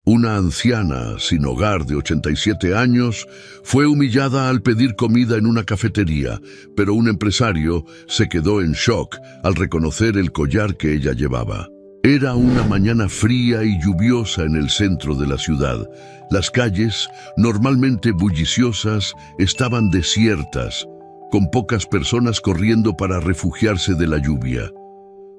Una anciana sin hogar de 87 años fue humillada al pedir comida en una cafetería, pero un empresario se quedó en shock al reconocer el collar que ella llevaba. Era una mañana fría y lluviosa en el centro de la ciudad. Las calles, normalmente bulliciosas, estaban desiertas, con pocas personas corriendo para refugiarse de la lluvia.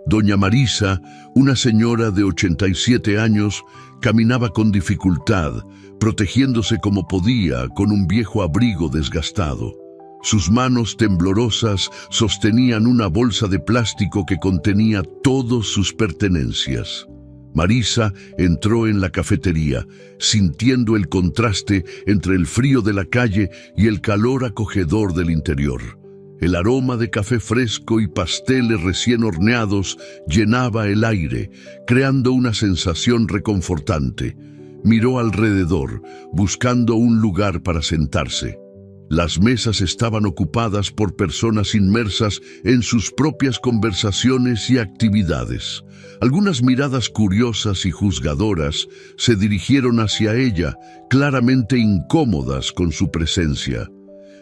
Doña Marisa, una señora de 87 años, caminaba con dificultad, protegiéndose como podía con un viejo abrigo desgastado. Sus manos temblorosas sostenían una bolsa de plástico que contenía todas sus pertenencias. Marisa entró en la cafetería, sintiendo el contraste entre el frío de la calle y el calor acogedor del interior. El aroma de café fresco y pasteles recién horneados llenaba el aire, creando una sensación reconfortante. Miró alrededor, buscando un lugar para sentarse. Las mesas estaban ocupadas por personas inmersas en sus propias conversaciones y actividades. Algunas miradas curiosas y juzgadoras se dirigieron hacia ella, claramente incómodas con su presencia.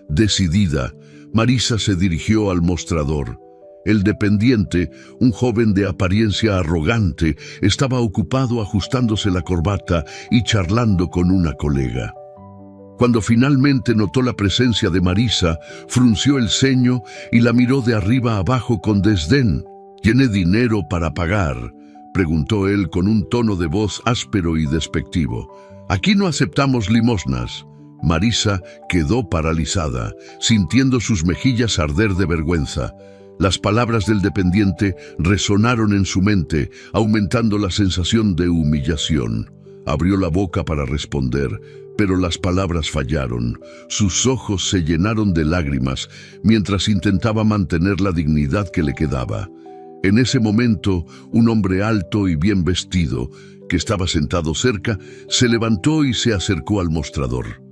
Decidida, Marisa se dirigió al mostrador. El dependiente, un joven de apariencia arrogante, estaba ocupado ajustándose la corbata y charlando con una colega. Cuando finalmente notó la presencia de Marisa, frunció el ceño y la miró de arriba abajo con desdén. ¿Tiene dinero para pagar?, preguntó él con un tono de voz áspero y despectivo. Aquí no aceptamos limosnas. Marisa quedó paralizada, sintiendo sus mejillas arder de vergüenza. Las palabras del dependiente resonaron en su mente, aumentando la sensación de humillación. Abrió la boca para responder, pero las palabras fallaron. Sus ojos se llenaron de lágrimas mientras intentaba mantener la dignidad que le quedaba. En ese momento, un hombre alto y bien vestido, que estaba sentado cerca, se levantó y se acercó al mostrador.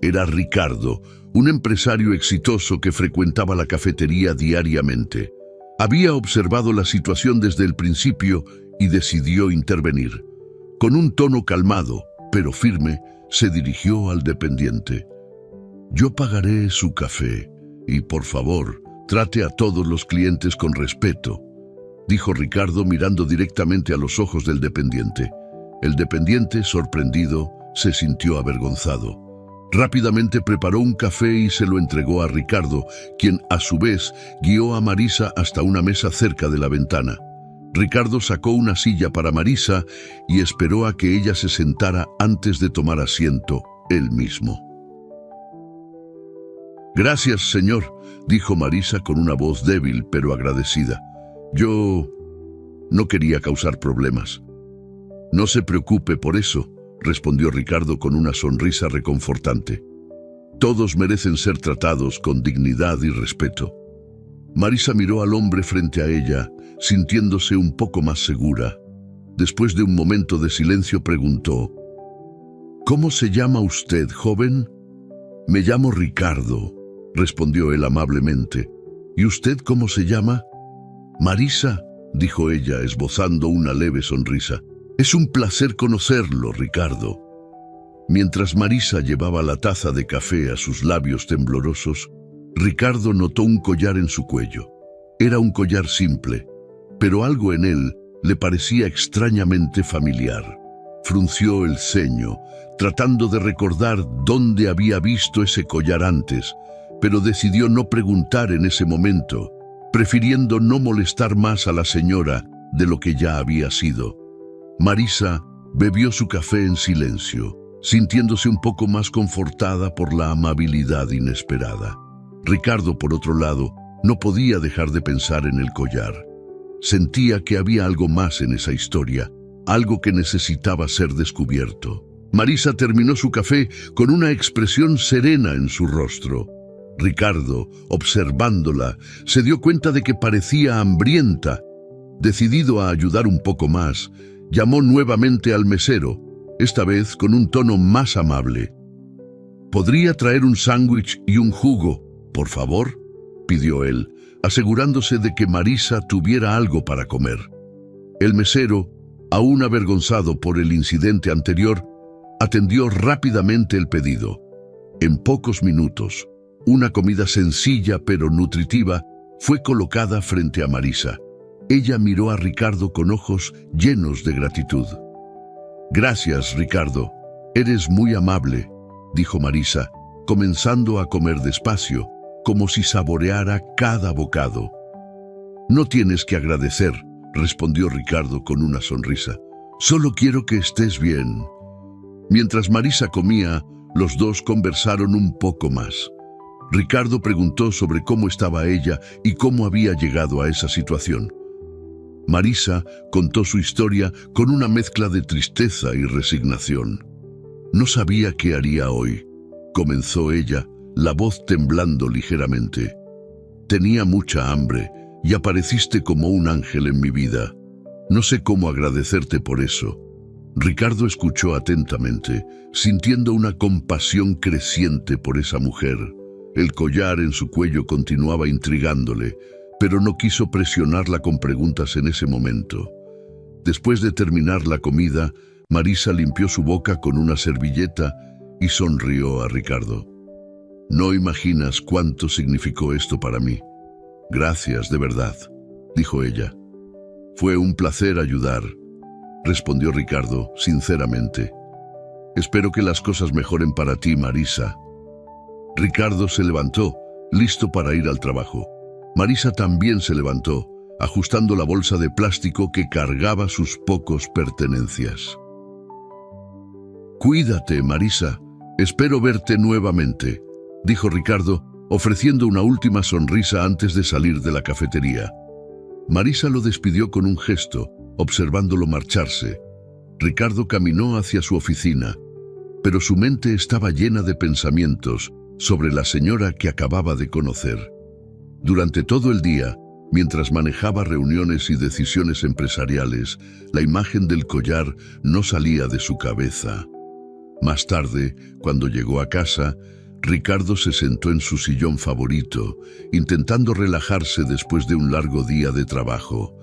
Era Ricardo, un empresario exitoso que frecuentaba la cafetería diariamente. Había observado la situación desde el principio y decidió intervenir. Con un tono calmado, pero firme, se dirigió al dependiente. Yo pagaré su café y, por favor, trate a todos los clientes con respeto, dijo Ricardo mirando directamente a los ojos del dependiente. El dependiente, sorprendido, se sintió avergonzado. Rápidamente preparó un café y se lo entregó a Ricardo, quien, a su vez, guió a Marisa hasta una mesa cerca de la ventana. Ricardo sacó una silla para Marisa y esperó a que ella se sentara antes de tomar asiento él mismo. «Gracias, señor», dijo Marisa con una voz débil pero agradecida. «Yo no quería causar problemas». «No se preocupe por eso», respondió Ricardo con una sonrisa reconfortante. «Todos merecen ser tratados con dignidad y respeto». Marisa miró al hombre frente a ella, sintiéndose un poco más segura. Después de un momento de silencio preguntó: «¿Cómo se llama usted, joven?» «Me llamo Ricardo», respondió él amablemente. «¿Y usted cómo se llama?» «Marisa», dijo ella, esbozando una leve sonrisa. «Es un placer conocerlo, Ricardo». Mientras Marisa llevaba la taza de café a sus labios temblorosos, Ricardo notó un collar en su cuello. Era un collar simple, pero algo en él le parecía extrañamente familiar. Frunció el ceño, tratando de recordar dónde había visto ese collar antes, pero decidió no preguntar en ese momento, prefiriendo no molestar más a la señora de lo que ya había sido. Marisa bebió su café en silencio, sintiéndose un poco más confortada por la amabilidad inesperada. Ricardo, por otro lado, no podía dejar de pensar en el collar. Sentía que había algo más en esa historia, algo que necesitaba ser descubierto. Marisa terminó su café con una expresión serena en su rostro. Ricardo, observándola, se dio cuenta de que parecía hambrienta. Decidido a ayudar un poco más, llamó nuevamente al mesero, esta vez con un tono más amable. «¿Podría traer un sándwich y un jugo, por favor?», pidió él, asegurándose de que Marisa tuviera algo para comer. El mesero, Aún avergonzado por el incidente anterior, atendió rápidamente el pedido. En pocos minutos, una comida sencilla pero nutritiva fue colocada frente a Marisa. Ella miró a Ricardo con ojos llenos de gratitud. «Gracias, Ricardo. Eres muy amable», dijo Marisa, comenzando a comer despacio, como si saboreara cada bocado. «No tienes que agradecer», respondió Ricardo con una sonrisa. «Solo quiero que estés bien». Mientras Marisa comía, los dos conversaron un poco más. Ricardo preguntó sobre cómo estaba ella y cómo había llegado a esa situación. Marisa contó su historia con una mezcla de tristeza y resignación. «No sabía qué haría hoy», comenzó ella, la voz temblando ligeramente. «Tenía mucha hambre y apareciste como un ángel en mi vida. No sé cómo agradecerte por eso». Ricardo escuchó atentamente, sintiendo una compasión creciente por esa mujer. El collar en su cuello continuaba intrigándole, pero no quiso presionarla con preguntas en ese momento. Después de terminar la comida, Marisa limpió su boca con una servilleta y sonrió a Ricardo. «No imaginas cuánto significó esto para mí. Gracias, de verdad», dijo ella. «Fue un placer ayudar», respondió Ricardo, sinceramente. «Espero que las cosas mejoren para ti, Marisa». Ricardo se levantó, listo para ir al trabajo. Marisa también se levantó, ajustando la bolsa de plástico que cargaba sus pocos pertenencias. «Cuídate, Marisa. Espero verte nuevamente», dijo Ricardo, ofreciendo una última sonrisa antes de salir de la cafetería. Marisa lo despidió con un gesto, observándolo marcharse. Ricardo caminó hacia su oficina, pero su mente estaba llena de pensamientos sobre la señora que acababa de conocer. Durante todo el día, mientras manejaba reuniones y decisiones empresariales, la imagen del collar no salía de su cabeza. Más tarde, cuando llegó a casa, Ricardo se sentó en su sillón favorito, intentando relajarse después de un largo día de trabajo.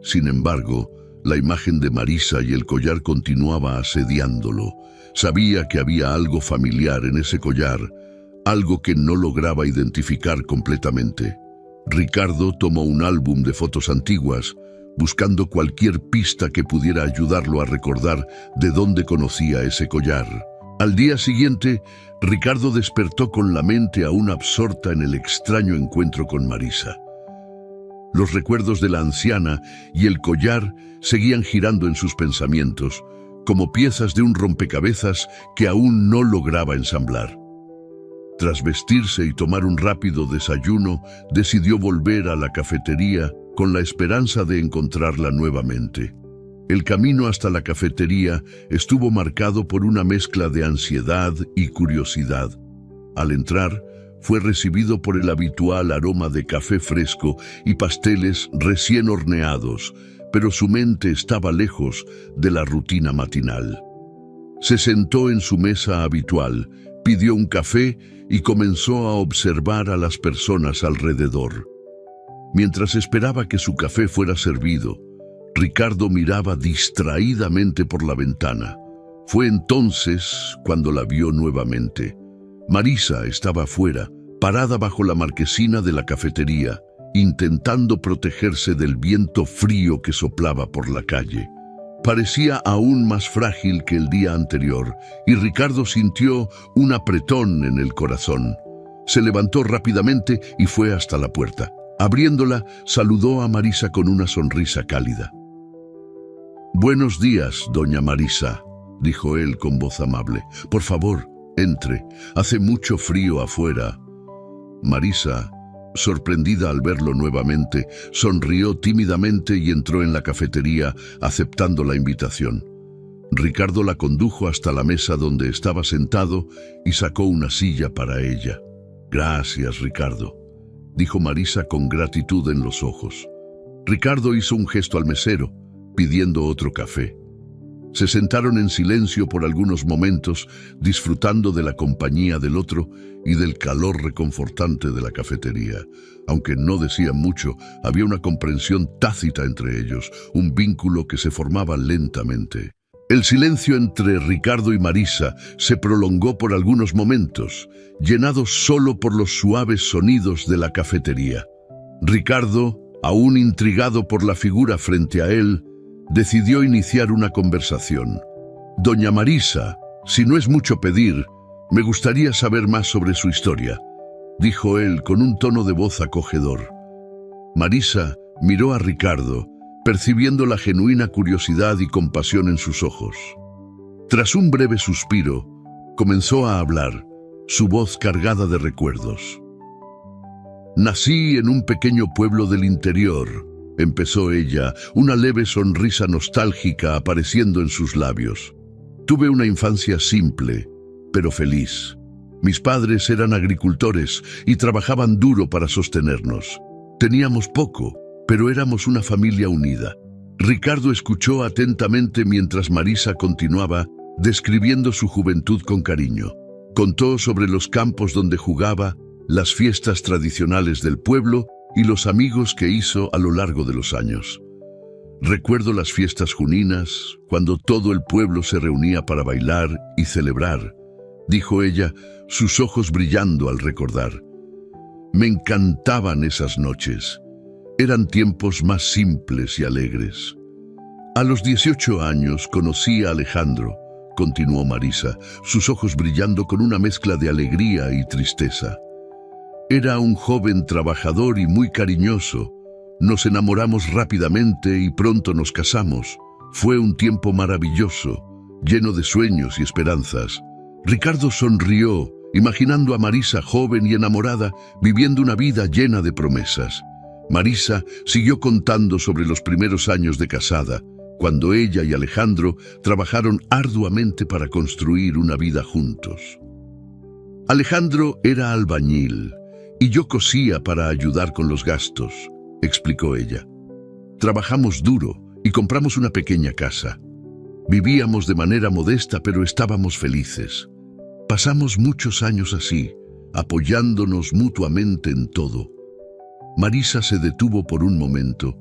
Sin embargo, la imagen de Marisa y el collar continuaba asediándolo. Sabía que había algo familiar en ese collar, algo que no lograba identificar completamente. Ricardo tomó un álbum de fotos antiguas, buscando cualquier pista que pudiera ayudarlo a recordar de dónde conocía ese collar. Al día siguiente, Ricardo despertó con la mente aún absorta en el extraño encuentro con Marisa. Los recuerdos de la anciana y el collar seguían girando en sus pensamientos, como piezas de un rompecabezas que aún no lograba ensamblar. Tras vestirse y tomar un rápido desayuno, decidió volver a la cafetería con la esperanza de encontrarla nuevamente. El camino hasta la cafetería estuvo marcado por una mezcla de ansiedad y curiosidad. Al entrar, fue recibido por el habitual aroma de café fresco y pasteles recién horneados, pero su mente estaba lejos de la rutina matinal. Se sentó en su mesa habitual, pidió un café y comenzó a observar a las personas alrededor. Mientras esperaba que su café fuera servido, Ricardo miraba distraídamente por la ventana. Fue entonces cuando la vio nuevamente. Marisa estaba afuera, parada bajo la marquesina de la cafetería, intentando protegerse del viento frío que soplaba por la calle. Parecía aún más frágil que el día anterior, y Ricardo sintió un apretón en el corazón. Se levantó rápidamente y fue hasta la puerta. Abriéndola, saludó a Marisa con una sonrisa cálida. «Buenos días, doña Marisa», dijo él con voz amable. «Por favor, entre. Hace mucho frío afuera». Marisa, sorprendida al verlo nuevamente, sonrió tímidamente y entró en la cafetería, aceptando la invitación. Ricardo la condujo hasta la mesa donde estaba sentado y sacó una silla para ella. «Gracias, Ricardo», dijo Marisa con gratitud en los ojos. Ricardo hizo un gesto al mesero, pidiendo otro café. Se sentaron en silencio por algunos momentos, disfrutando de la compañía del otro y del calor reconfortante de la cafetería. Aunque no decían mucho, había una comprensión tácita entre ellos, un vínculo que se formaba lentamente. El silencio entre Ricardo y Marisa se prolongó por algunos momentos, llenado solo por los suaves sonidos de la cafetería. Ricardo, aún intrigado por la figura frente a él, decidió iniciar una conversación. «Doña Marisa, si no es mucho pedir, me gustaría saber más sobre su historia», dijo él con un tono de voz acogedor. Marisa miró a Ricardo, percibiendo la genuina curiosidad y compasión en sus ojos. Tras un breve suspiro, comenzó a hablar, su voz cargada de recuerdos. «Nací en un pequeño pueblo del interior», empezó ella, una leve sonrisa nostálgica apareciendo en sus labios. «Tuve una infancia simple, pero feliz. Mis padres eran agricultores y trabajaban duro para sostenernos. Teníamos poco, pero éramos una familia unida». Ricardo escuchó atentamente mientras Marisa continuaba, describiendo su juventud con cariño. Contó sobre los campos donde jugaba, las fiestas tradicionales del pueblo y los amigos que hizo a lo largo de los años. «Recuerdo las fiestas juninas, cuando todo el pueblo se reunía para bailar y celebrar», dijo ella, sus ojos brillando al recordar. «Me encantaban esas noches. Eran tiempos más simples y alegres». «A los 18 años conocí a Alejandro», continuó Marisa, sus ojos brillando con una mezcla de alegría y tristeza. «Era un joven trabajador y muy cariñoso. Nos enamoramos rápidamente y pronto nos casamos. Fue un tiempo maravilloso, lleno de sueños y esperanzas». Ricardo sonrió, imaginando a Marisa joven y enamorada, viviendo una vida llena de promesas. Marisa siguió contando sobre los primeros años de casada, cuando ella y Alejandro trabajaron arduamente para construir una vida juntos. «Alejandro era albañil y yo cosía para ayudar con los gastos», explicó ella. «Trabajamos duro y compramos una pequeña casa. Vivíamos de manera modesta, pero estábamos felices. Pasamos muchos años así, apoyándonos mutuamente en todo». Marisa se detuvo por un momento,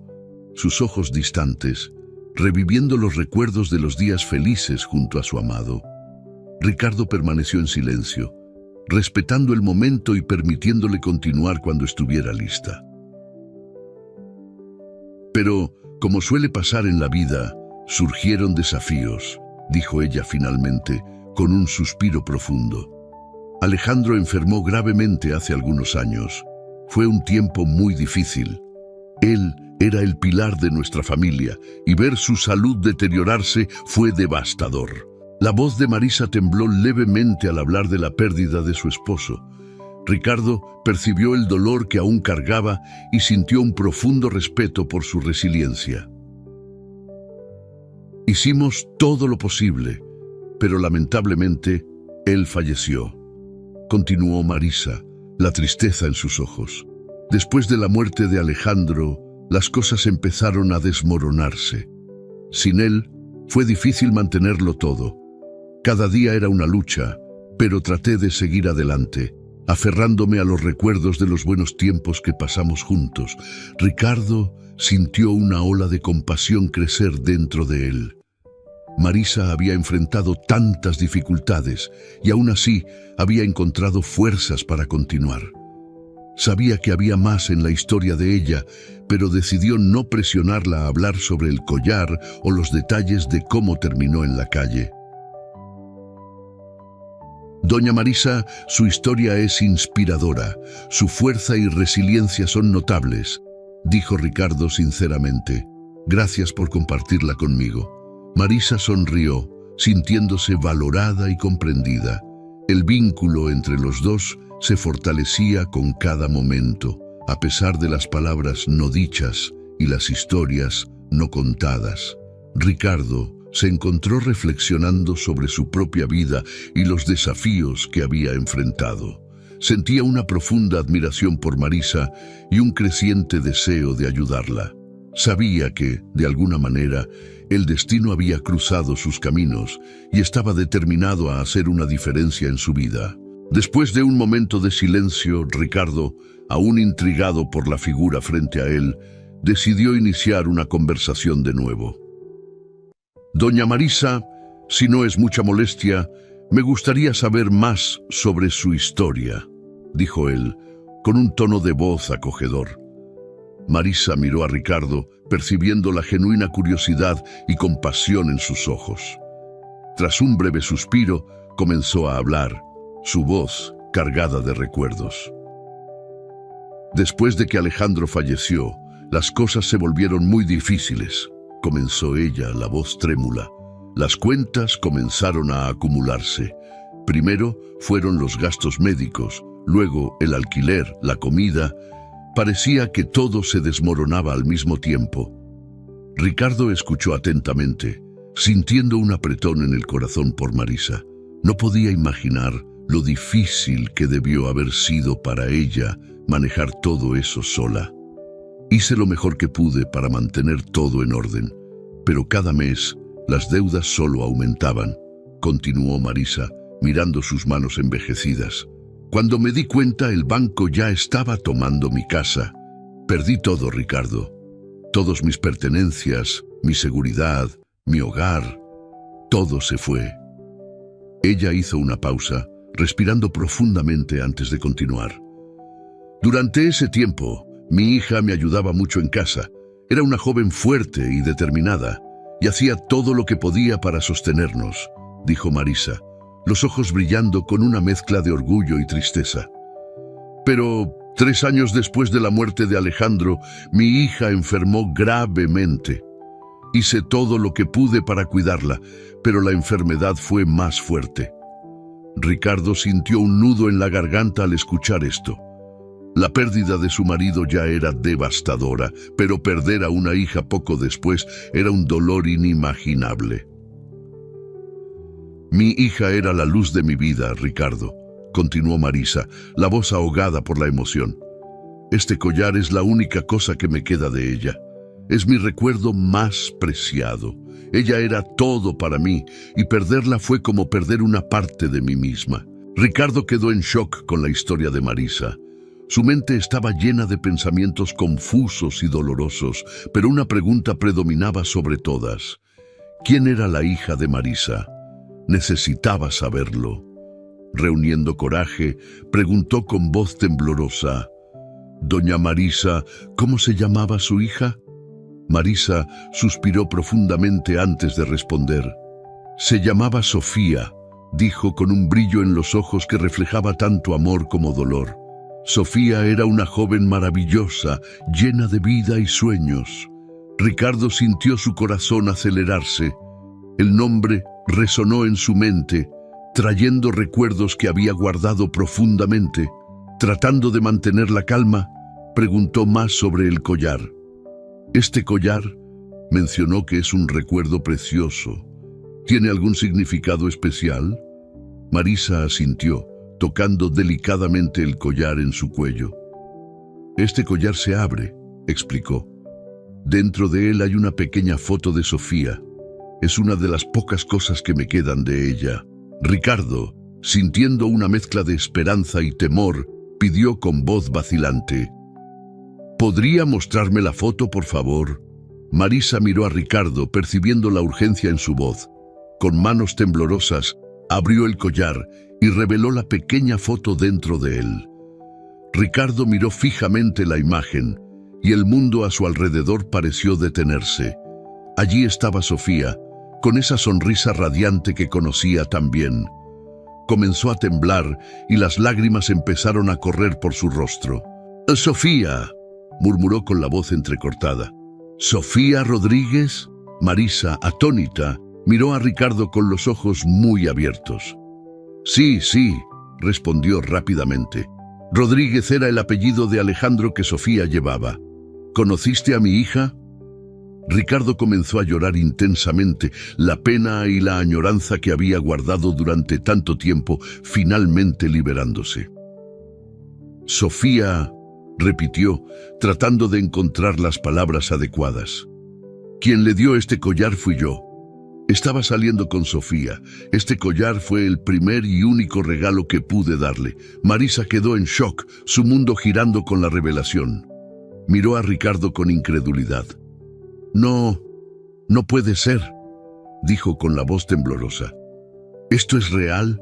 sus ojos distantes, reviviendo los recuerdos de los días felices junto a su amado. Ricardo permaneció en silencio, respetando el momento y permitiéndole continuar cuando estuviera lista. «Pero, como suele pasar en la vida, surgieron desafíos», dijo ella finalmente, con un suspiro profundo. «Alejandro enfermó gravemente hace algunos años. Fue un tiempo muy difícil. Él era el pilar de nuestra familia y ver su salud deteriorarse fue devastador». La voz de Marisa tembló levemente al hablar de la pérdida de su esposo. Ricardo percibió el dolor que aún cargaba y sintió un profundo respeto por su resiliencia. «Hicimos todo lo posible, pero lamentablemente él falleció», continuó Marisa, la tristeza en sus ojos. «Después de la muerte de Alejandro, las cosas empezaron a desmoronarse. Sin él, fue difícil mantenerlo todo. Cada día era una lucha, pero traté de seguir adelante, aferrándome a los recuerdos de los buenos tiempos que pasamos juntos». Ricardo sintió una ola de compasión crecer dentro de él. Marisa había enfrentado tantas dificultades y aún así había encontrado fuerzas para continuar. Sabía que había más en la historia de ella, pero decidió no presionarla a hablar sobre el collar o los detalles de cómo terminó en la calle. «Doña Marisa, su historia es inspiradora, su fuerza y resiliencia son notables», dijo Ricardo sinceramente. «Gracias por compartirla conmigo». Marisa sonrió, sintiéndose valorada y comprendida. El vínculo entre los dos se fortalecía con cada momento, a pesar de las palabras no dichas y las historias no contadas. Ricardo se encontró reflexionando sobre su propia vida y los desafíos que había enfrentado. Sentía una profunda admiración por Marisa y un creciente deseo de ayudarla. Sabía que, de alguna manera, el destino había cruzado sus caminos y estaba determinado a hacer una diferencia en su vida. Después de un momento de silencio, Ricardo, aún intrigado por la figura frente a él, decidió iniciar una conversación de nuevo. Doña Marisa, si no es mucha molestia, me gustaría saber más sobre su historia, dijo él, con un tono de voz acogedor. Marisa miró a Ricardo, percibiendo la genuina curiosidad y compasión en sus ojos. Tras un breve suspiro, comenzó a hablar, su voz cargada de recuerdos. Después de que Alejandro falleció, las cosas se volvieron muy difíciles, comenzó ella, la voz trémula. Las cuentas comenzaron a acumularse. Primero fueron los gastos médicos, luego el alquiler, la comida. Parecía que todo se desmoronaba al mismo tiempo. Ricardo escuchó atentamente, sintiendo un apretón en el corazón por Marisa. No podía imaginar lo difícil que debió haber sido para ella manejar todo eso sola. Hice lo mejor que pude para mantener todo en orden, pero cada mes las deudas solo aumentaban, continuó Marisa, mirando sus manos envejecidas. Cuando me di cuenta, el banco ya estaba tomando mi casa. Perdí todo, Ricardo. Todas mis pertenencias, mi seguridad, mi hogar, todo se fue. Ella hizo una pausa, respirando profundamente antes de continuar. Durante ese tiempo, mi hija me ayudaba mucho en casa. Era una joven fuerte y determinada, y hacía todo lo que podía para sostenernos, dijo Marisa, los ojos brillando con una mezcla de orgullo y tristeza. Pero 3 años después de la muerte de Alejandro, mi hija enfermó gravemente. Hice todo lo que pude para cuidarla, pero la enfermedad fue más fuerte. Ricardo sintió un nudo en la garganta al escuchar esto. La pérdida de su marido ya era devastadora, pero perder a una hija poco después era un dolor inimaginable. Mi hija era la luz de mi vida, Ricardo, continuó Marisa, la voz ahogada por la emoción. Este collar es la única cosa que me queda de ella. Es mi recuerdo más preciado. Ella era todo para mí, y perderla fue como perder una parte de mí misma. Ricardo quedó en shock con la historia de Marisa. Su mente estaba llena de pensamientos confusos y dolorosos, pero una pregunta predominaba sobre todas. ¿Quién era la hija de Marisa? Necesitaba saberlo. Reuniendo coraje, preguntó con voz temblorosa, «Doña Marisa, ¿cómo se llamaba su hija?» Marisa suspiró profundamente antes de responder. «Se llamaba Sofía», dijo con un brillo en los ojos que reflejaba tanto amor como dolor. Sofía era una joven maravillosa, llena de vida y sueños. Ricardo sintió su corazón acelerarse. El nombre resonó en su mente, trayendo recuerdos que había guardado profundamente. Tratando de mantener la calma, preguntó más sobre el collar. «Este collar», mencionó, que es un recuerdo precioso. «¿Tiene algún significado especial?» Marisa asintió, tocando delicadamente el collar en su cuello. «Este collar se abre», explicó. «Dentro de él hay una pequeña foto de Sofía. Es una de las pocas cosas que me quedan de ella». Ricardo, sintiendo una mezcla de esperanza y temor, pidió con voz vacilante, «¿Podría mostrarme la foto, por favor?» Marisa miró a Ricardo, percibiendo la urgencia en su voz. Con manos temblorosas, abrió el collar y reveló la pequeña foto dentro de él. Ricardo miró fijamente la imagen, y el mundo a su alrededor pareció detenerse. Allí estaba Sofía, con esa sonrisa radiante que conocía tan bien. Comenzó a temblar y las lágrimas empezaron a correr por su rostro. «Sofía», murmuró con la voz entrecortada. «¿Sofía Rodríguez?» Marisa, atónita, miró a Ricardo con los ojos muy abiertos. «Sí, sí», respondió rápidamente. «Rodríguez era el apellido de Alejandro que Sofía llevaba. ¿Conociste a mi hija?» Ricardo comenzó a llorar intensamente, la pena y la añoranza que había guardado durante tanto tiempo, finalmente liberándose. «Sofía repitió, tratando de encontrar las palabras adecuadas. Quien le dio este collar fui yo. Estaba saliendo con Sofía. Este collar fue el primer y único regalo que pude darle. Marisa quedó en shock, su mundo girando con la revelación. Miró a Ricardo con incredulidad. No puede ser, dijo con la voz temblorosa. ¿Esto es real?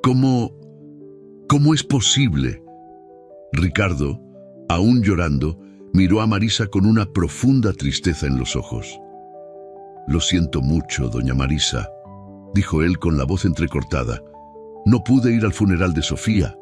¿Cómo es posible? Ricardo, aún llorando, miró a Marisa con una profunda tristeza en los ojos. Lo siento mucho, doña Marisa, dijo él con la voz entrecortada. No pude ir al funeral de Sofía.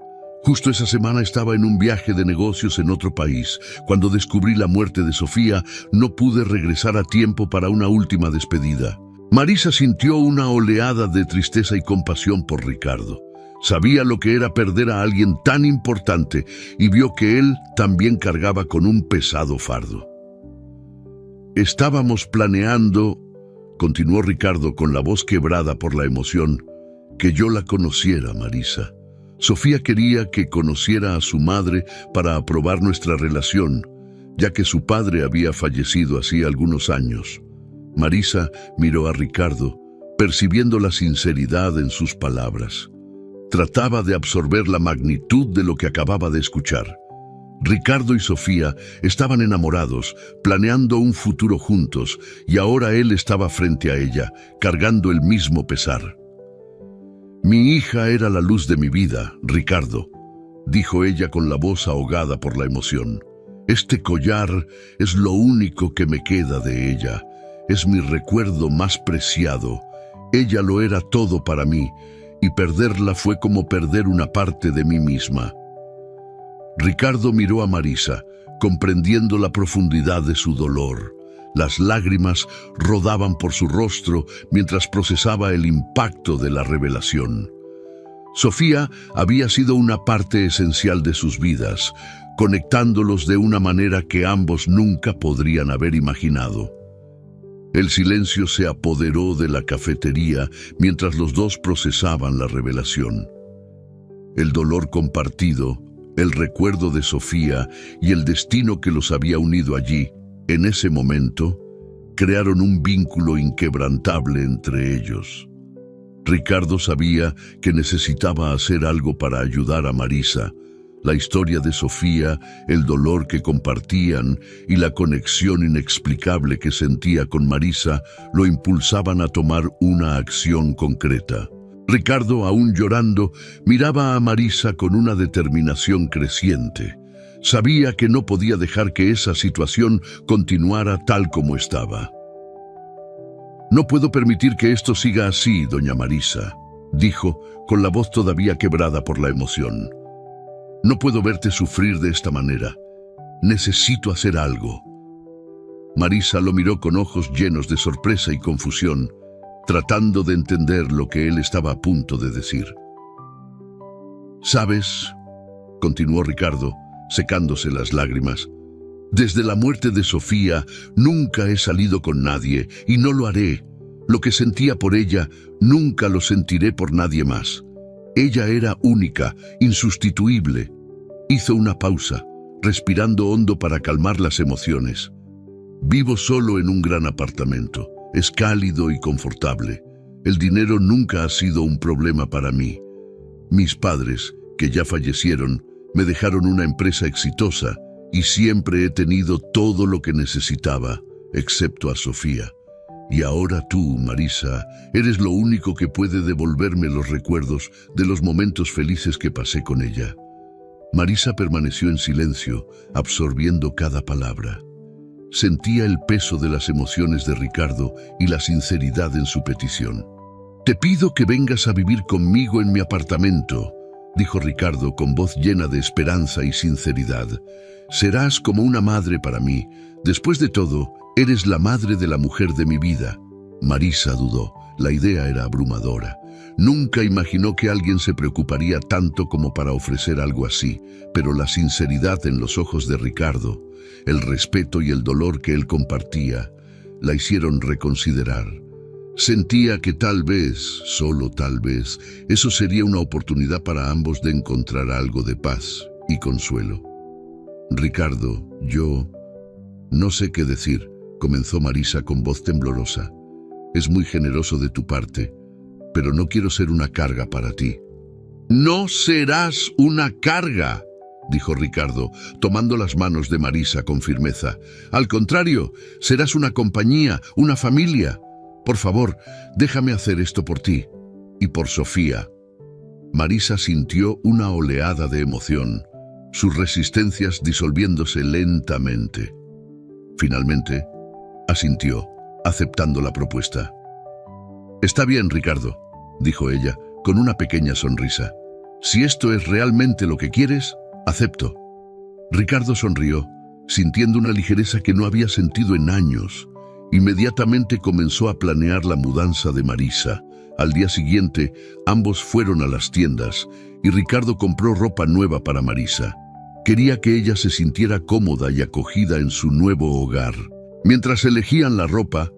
Justo esa semana estaba en un viaje de negocios en otro país. Cuando descubrí la muerte de Sofía, no pude regresar a tiempo para una última despedida. Marisa sintió una oleada de tristeza y compasión por Ricardo. Sabía lo que era perder a alguien tan importante y vio que él también cargaba con un pesado fardo. Estábamos planeando, continuó Ricardo con la voz quebrada por la emoción, que yo la conociera, Marisa. Sofía quería que conociera a su madre para aprobar nuestra relación, ya que su padre había fallecido hacía algunos años. Marisa miró a Ricardo, percibiendo la sinceridad en sus palabras. Trataba de absorber la magnitud de lo que acababa de escuchar. Ricardo y Sofía estaban enamorados, planeando un futuro juntos, y ahora él estaba frente a ella, cargando el mismo pesar. Mi hija era la luz de mi vida, Ricardo, dijo ella con la voz ahogada por la emoción. Este collar es lo único que me queda de ella. Es mi recuerdo más preciado. Ella lo era todo para mí, y perderla fue como perder una parte de mí misma. Ricardo miró a Marisa, comprendiendo la profundidad de su dolor. Las lágrimas rodaban por su rostro mientras procesaba el impacto de la revelación. Sofía había sido una parte esencial de sus vidas, conectándolos de una manera que ambos nunca podrían haber imaginado. El silencio se apoderó de la cafetería mientras los dos procesaban la revelación. El dolor compartido, el recuerdo de Sofía y el destino que los había unido allí, en ese momento, crearon un vínculo inquebrantable entre ellos. Ricardo sabía que necesitaba hacer algo para ayudar a Marisa. La historia de Sofía, el dolor que compartían y la conexión inexplicable que sentía con Marisa lo impulsaban a tomar una acción concreta. Ricardo, aún llorando, miraba a Marisa con una determinación creciente. Sabía que no podía dejar que esa situación continuara tal como estaba. No puedo permitir que esto siga así, doña Marisa, dijo, con la voz todavía quebrada por la emoción. No puedo verte sufrir de esta manera. Necesito hacer algo. Marisa lo miró con ojos llenos de sorpresa y confusión, tratando de entender lo que él estaba a punto de decir. ¿Sabes?, continuó Ricardo, secándose las lágrimas. Desde la muerte de Sofía nunca he salido con nadie y no lo haré. Lo que sentía por ella nunca lo sentiré por nadie más. Ella era única, insustituible. Hizo una pausa, respirando hondo para calmar las emociones. Vivo solo en un gran apartamento. Es cálido y confortable. El dinero nunca ha sido un problema para mí. Mis padres, que ya fallecieron, me dejaron una empresa exitosa y siempre he tenido todo lo que necesitaba, excepto a Sofía. Y ahora tú, Marisa, eres lo único que puede devolverme los recuerdos de los momentos felices que pasé con ella. Marisa permaneció en silencio, absorbiendo cada palabra. Sentía el peso de las emociones de Ricardo y la sinceridad en su petición. Te pido que vengas a vivir conmigo en mi apartamento, dijo Ricardo con voz llena de esperanza y sinceridad. Serás como una madre para mí. Después de todo, eres la madre de la mujer de mi vida. Marisa dudó. La idea era abrumadora. Nunca imaginó que alguien se preocuparía tanto como para ofrecer algo así, pero la sinceridad en los ojos de Ricardo, el respeto y el dolor que él compartía, la hicieron reconsiderar. Sentía que tal vez, solo tal vez, eso sería una oportunidad para ambos de encontrar algo de paz y consuelo. Ricardo, yo... No sé qué decir, comenzó Marisa con voz temblorosa. Es muy generoso de tu parte, pero no quiero ser una carga para ti. No serás una carga, dijo Ricardo, tomando las manos de Marisa con firmeza. Al contrario, serás una compañía, una familia. Por favor, déjame hacer esto por ti y por Sofía. Marisa sintió una oleada de emoción, sus resistencias disolviéndose lentamente. Finalmente, asintió, aceptando la propuesta. Está bien, Ricardo, dijo ella, con una pequeña sonrisa. Si esto es realmente lo que quieres, acepto. Ricardo sonrió, sintiendo una ligereza que no había sentido en años. Inmediatamente comenzó a planear la mudanza de Marisa. Al día siguiente, ambos fueron a las tiendas y Ricardo compró ropa nueva para Marisa. Quería que ella se sintiera cómoda y acogida en su nuevo hogar. Mientras elegían la ropa,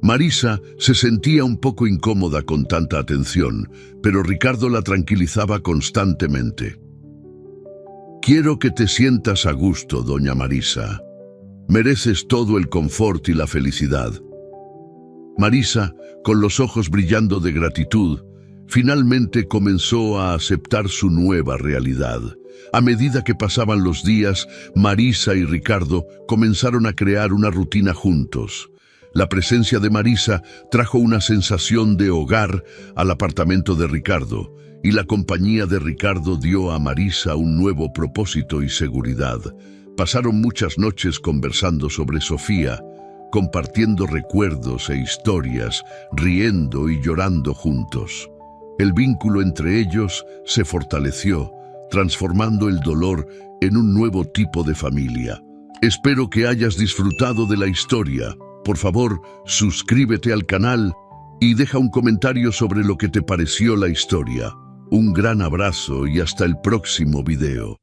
Marisa se sentía un poco incómoda con tanta atención, pero Ricardo la tranquilizaba constantemente. Quiero que te sientas a gusto, doña Marisa. Mereces todo el confort y la felicidad. Marisa, con los ojos brillando de gratitud, finalmente comenzó a aceptar su nueva realidad. A medida que pasaban los días, Marisa y Ricardo comenzaron a crear una rutina juntos. La presencia de Marisa trajo una sensación de hogar al apartamento de Ricardo, y la compañía de Ricardo dio a Marisa un nuevo propósito y seguridad. Pasaron muchas noches conversando sobre Sofía, compartiendo recuerdos e historias, riendo y llorando juntos. El vínculo entre ellos se fortaleció, transformando el dolor en un nuevo tipo de familia. Espero que hayas disfrutado de la historia. Por favor, suscríbete al canal y deja un comentario sobre lo que te pareció la historia. Un gran abrazo y hasta el próximo video.